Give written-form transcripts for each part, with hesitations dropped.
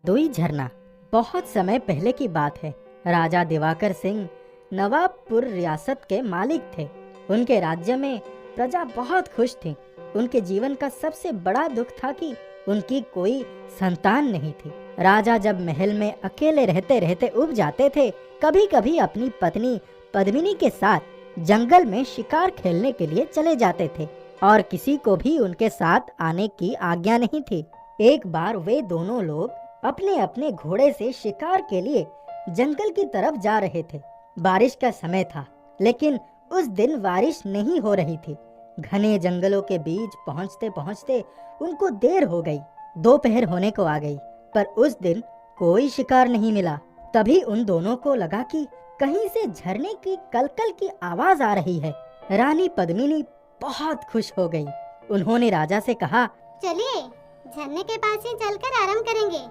दुई झरना। बहुत समय पहले की बात है। राजा दिवाकर सिंह नवाबपुर रियासत के मालिक थे। उनके राज्य में प्रजा बहुत खुश थी। उनके जीवन का सबसे बड़ा दुख था कि उनकी कोई संतान नहीं थी। राजा जब महल में अकेले रहते रहते उब जाते थे, कभी कभी अपनी पत्नी पद्मिनी के साथ जंगल में शिकार खेलने के लिए चले जाते थे और किसी को भी उनके साथ आने की आज्ञा नहीं थी। एक बार वे दोनों लोग अपने अपने घोड़े से शिकार के लिए जंगल की तरफ जा रहे थे। बारिश का समय था, लेकिन उस दिन बारिश नहीं हो रही थी। घने जंगलों के बीच पहुंचते पहुंचते उनको देर हो गई। दोपहर होने को आ गई, पर उस दिन कोई शिकार नहीं मिला। तभी उन दोनों को लगा कि कहीं से झरने की कलकल की आवाज आ रही है। रानी पद्मिनी बहुत खुश हो गई। उन्होंने राजा से कहा, चलिए झरने के पास ही चलकर आराम करेंगे,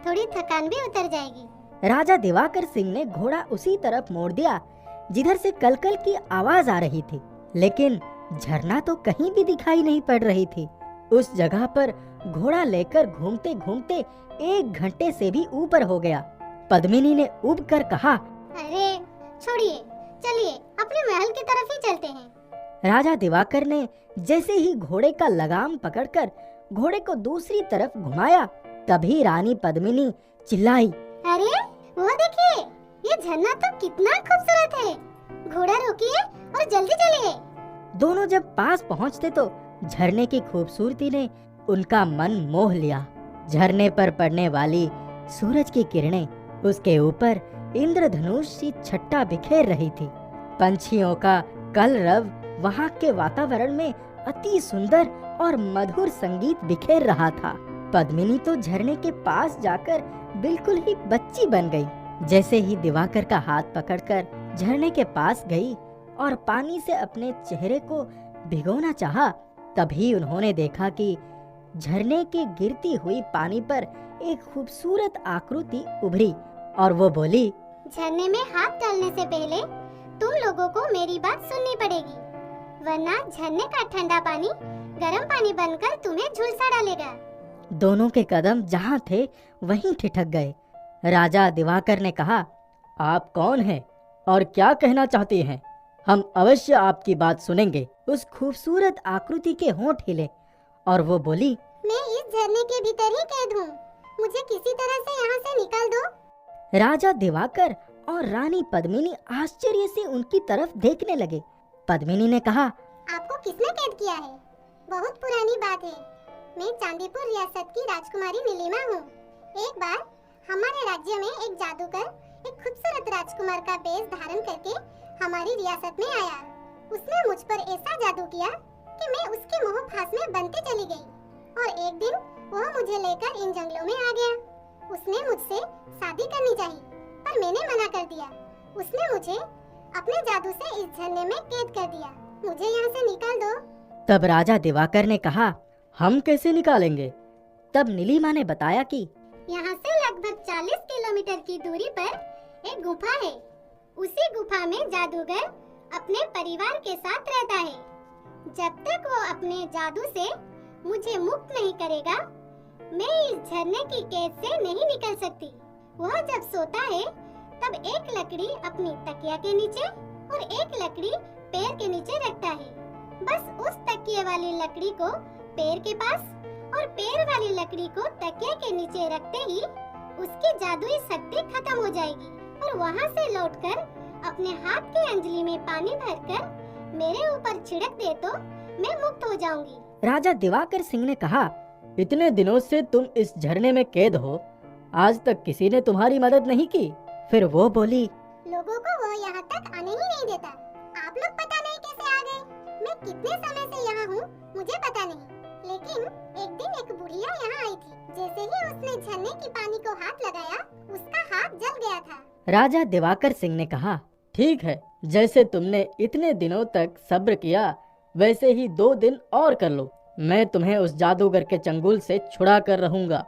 थोड़ी थकान भी उतर जाएगी। राजा दिवाकर सिंह ने घोड़ा उसी तरफ मोड़ दिया जिधर से कलकल की आवाज आ रही थी, लेकिन झरना तो कहीं भी दिखाई नहीं पड़ रही थी। उस जगह पर घोड़ा लेकर घूमते घूमते 1 घंटे से भी ऊपर हो गया। पद्मिनी ने उब कर कहा, अरे छोड़िए, चलिए अपने महल की तरफ ही चलते हैं। राजा दिवाकर ने जैसे ही घोड़े का लगाम पकड़कर घोड़े को दूसरी तरफ घुमाया, तभी रानी पद्मिनी चिल्लाई, अरे वो देखिए, ये झरना तो कितना खूबसूरत है। घोड़ा रोकिए और जल्दी चलिए। दोनों जब पास पहुंचते तो झरने की खूबसूरती ने उनका मन मोह लिया। झरने पर पड़ने वाली सूरज की किरणें उसके ऊपर इंद्रधनुष सी छट्टा बिखेर रही थी। पंछियों का कलरव वहां के वातावरण में अति सुंदर और मधुर संगीत बिखेर रहा था। पद्मिनी तो झरने के पास जाकर बिल्कुल ही बच्ची बन गई। जैसे ही दिवाकर का हाथ पकड़कर झरने के पास गई और पानी से अपने चेहरे को भिगोना चाहा, तभी उन्होंने देखा कि झरने के गिरती हुई पानी पर एक खूबसूरत आकृति उभरी और वो बोली, झरने में हाथ डालने से पहले तुम लोगों को मेरी बात सुननी पड़ेगी, वरना झरने का ठंडा पानी गर्म पानी बनकर तुम्हें झुलसा डालेगा। दोनों के कदम जहाँ थे वहीं ठिठक गए। राजा दिवाकर ने कहा, आप कौन हैं और क्या कहना चाहती हैं? हम अवश्य आपकी बात सुनेंगे। उस खूबसूरत आकृति के होंठ हिले और वो बोली, मैं इस झरने के भीतर ही कैद हूँ, मुझे किसी तरह से यहाँ से निकाल दो। राजा दिवाकर और रानी पद्मिनी आश्चर्य से उनकी तरफ देखने लगे। पद्मिनी ने कहा, आपको किसने कैद किया है? बहुत पुरानी बात है। मैं चांदीपुर रियासत की राजकुमारी नीलिमा हूँ। एक बार हमारे राज्य में एक जादूगर एक खूबसूरत राजकुमार का वेश धारण करके हमारी रियासत में आया। उसने मुझ पर ऐसा जादू किया कि मैं उसके मोह फांस में बनती चली गई और एक दिन वह मुझे लेकर इन जंगलों में आ गया। उसने मुझसे शादी करनी चाहिए, पर मैंने मना कर दिया। उसने मुझे अपने जादू से इस झरने में कैद कर दिया। मुझे यहाँ से निकाल दो। तब राजा दिवाकर ने कहा, हम कैसे निकालेंगे? तब नीलिमा ने बताया कि यहाँ से लगभग 40 किलोमीटर की दूरी पर एक गुफा है। उसी गुफा में जादूगर अपने परिवार के साथ रहता है। जब तक वो अपने जादू से मुझे मुक्त नहीं करेगा, मैं इस झरने की कैद से नहीं निकल सकती। वह जब सोता है तब एक लकड़ी अपनी तकिया के नीचे और एक लकड़ी पैर के नीचे रखता है। बस उस तकिए वाली लकड़ी को पैर के पास और पैर वाली लकड़ी को तकिया के नीचे रखते ही उसकी जादुई शक्ति खत्म हो जाएगी और वहाँ से लौटकर अपने हाथ की अंजलि में पानी भरकर मेरे ऊपर छिड़क दे तो मैं मुक्त हो जाऊंगी। राजा दिवाकर सिंह ने कहा, इतने दिनों से तुम इस झरने में कैद हो, आज तक किसी ने तुम्हारी मदद नहीं की। फिर वो बोली, लोगों को वो यहाँ तक आने ही नहीं देता। आप लोग पता नहीं कैसे आ गए। मैं कितने समय से यहाँ हूँ मुझे पता नहीं, लेकिन एक दिन एक बुढ़िया यहाँ आई थी। जैसे ही उसने झरने की पानी को हाथ लगाया, उसका हाथ जल गया था। राजा दिवाकर सिंह ने कहा, ठीक है, जैसे तुमने इतने दिनों तक सब्र किया, वैसे ही 2 दिन और कर लो। मैं तुम्हें उस जादूगर के चंगुल से छुड़ा कर रहूंगा।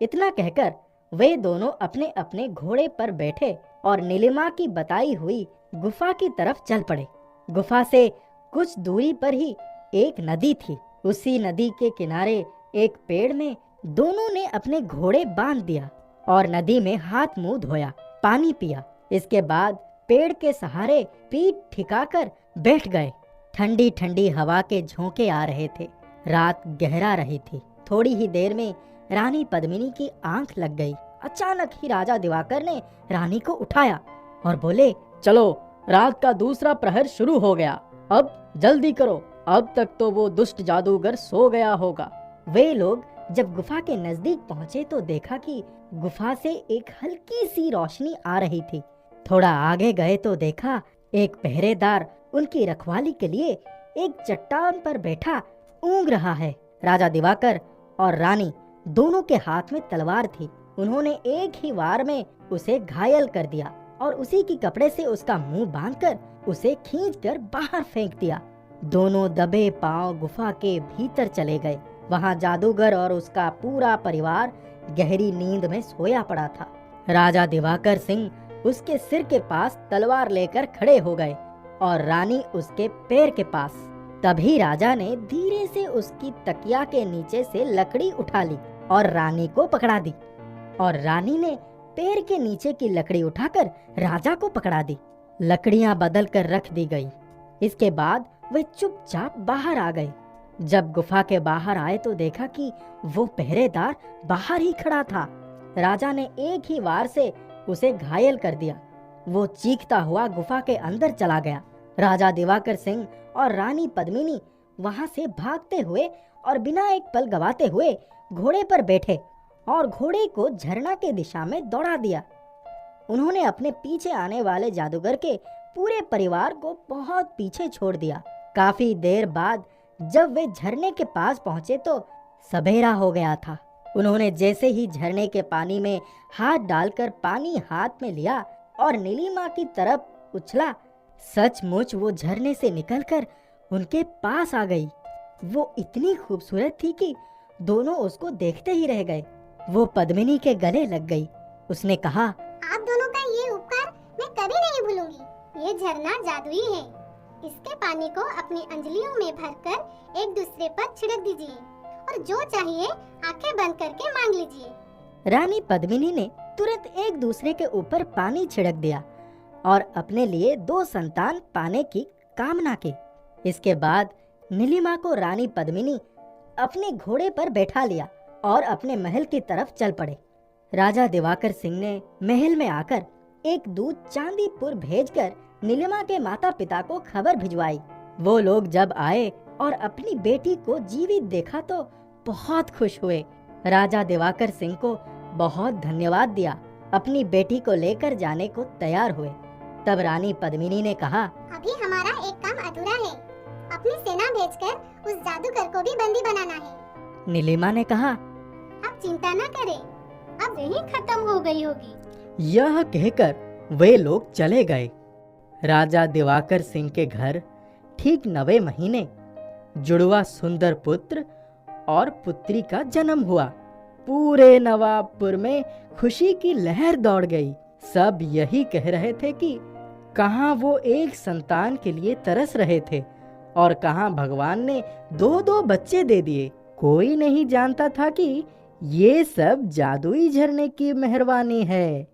इतना कहकर वे दोनों अपने अपने घोड़े पर बैठे और नीलिमा की बताई हुई गुफा की तरफ चल पड़े। गुफा से कुछ दूरी पर ही एक नदी थी। उसी नदी के किनारे एक पेड़ में दोनों ने अपने घोड़े बांध दिया और नदी में हाथ मुंह धोया, पानी पिया। इसके बाद पेड़ के सहारे पीठ ठिकाकर बैठ गए। ठंडी ठंडी हवा के झोंके आ रहे थे। रात गहरा रही थी। थोड़ी ही देर में रानी पद्मिनी की आंख लग गई। अचानक ही राजा दिवाकर ने रानी को उठाया और बोले, चलो, रात का दूसरा प्रहर शुरू हो गया, अब जल्दी करो, अब तक तो वो दुष्ट जादूगर सो गया होगा। वे लोग जब गुफा के नजदीक पहुंचे तो देखा कि गुफा से एक हल्की सी रोशनी आ रही थी। थोड़ा आगे गए तो देखा एक पहरेदार उनकी रखवाली के लिए एक चट्टान पर बैठा ऊँग रहा है। राजा दिवाकर और रानी दोनों के हाथ में तलवार थी। उन्होंने एक ही वार में उसे घायल कर दिया और उसी की कपड़े से उसका मुंह बांधकर उसे खींचकर बाहर फेंक दिया। दोनों दबे पांव गुफा के भीतर चले गए। वहां जादूगर और उसका पूरा परिवार गहरी नींद में सोया पड़ा था। राजा दिवाकर सिंह उसके सिर के पास तलवार लेकर खड़े हो गए और रानी उसके पैर के पास। तभी राजा ने धीरे से उसकी तकिया के नीचे से लकड़ी उठा ली और रानी को पकड़ा दी, और रानी ने पैर के नीचे की लकड़ी उठाकर राजा को पकड़ा दी। लकड़ियां बदल कर रख दी गई। इसके बाद वे चुपचाप बाहर आ गए। जब गुफा के बाहर आए तो देखा कि वो पहरेदार बाहर ही खड़ा था। राजा ने एक ही वार से उसे घायल कर दिया। वो चीखता हुआ गुफा के अंदर चला गया। राजा दिवाकर सिंह और रानी पद्मिनी वहां से भागते हुए और बिना एक पल गवाते हुए घोड़े पर बैठे और घोड़े को झरना के दिशा में दौड़ा दिया। उन्होंने अपने पीछे आने वाले जादूगर के पूरे परिवार को बहुत पीछे छोड़ दिया। काफी देर बाद जब वे झरने के पास पहुंचे तो सवेरा हो गया था। उन्होंने जैसे ही झरने के पानी में हाथ डालकर पानी हाथ में लिया और नीलिमा की तरफ उछला, सचमुच वो झरने से निकलकर उनके पास आ गई। वो इतनी खूबसूरत थी कि दोनों उसको देखते ही रह गए। वो पद्मिनी के गले लग गई। उसने कहा, आप दोनों का ये उपकार मैं कभी नहीं भूलूंगी। ये झरना जादुई है। इसके पानी को अपनी अंजलियों में भरकर एक दूसरे पर छिड़क दीजिए और जो चाहिए आंखें बंद करके मांग लीजिए। रानी पद्मिनी ने तुरंत एक दूसरे के ऊपर पानी छिड़क दिया और अपने लिए 2 संतान पाने की कामना की। इसके बाद नीलिमा को रानी पद्मिनी अपने घोड़े पर बैठा लिया और अपने महल की तरफ चल पड़े। राजा दिवाकर सिंह ने महल में आकर एक दूत चांदीपुर भेजकर नीलिमा के माता पिता को खबर भिजवाई। वो लोग जब आए और अपनी बेटी को जीवित देखा तो बहुत खुश हुए। राजा दिवाकर सिंह को बहुत धन्यवाद दिया। अपनी बेटी को लेकर जाने को तैयार हुए। तब रानी पद्मिनी ने कहा, अभी हमारा एक काम अधूरा है। अपनी सेना भेजकर उस जादूगर को भी बंदी बनाना है। नीलिमा ने कहा, आप चिंता न करें, अब यही खत्म हो गई होगी। यह कहकर वे लोग चले गए। राजा दिवाकर सिंह के घर ठीक 9वें महीने जुड़वा सुंदर पुत्र और पुत्री का जन्म हुआ। पूरे नवाबपुर में खुशी की लहर दौड़ गई। सब यही कह रहे थे कि कहाँ वो एक संतान के लिए तरस रहे थे और कहाँ भगवान ने 2-2 बच्चे दे दिए। कोई नहीं जानता था कि ये सब जादुई झरने की मेहरबानी है।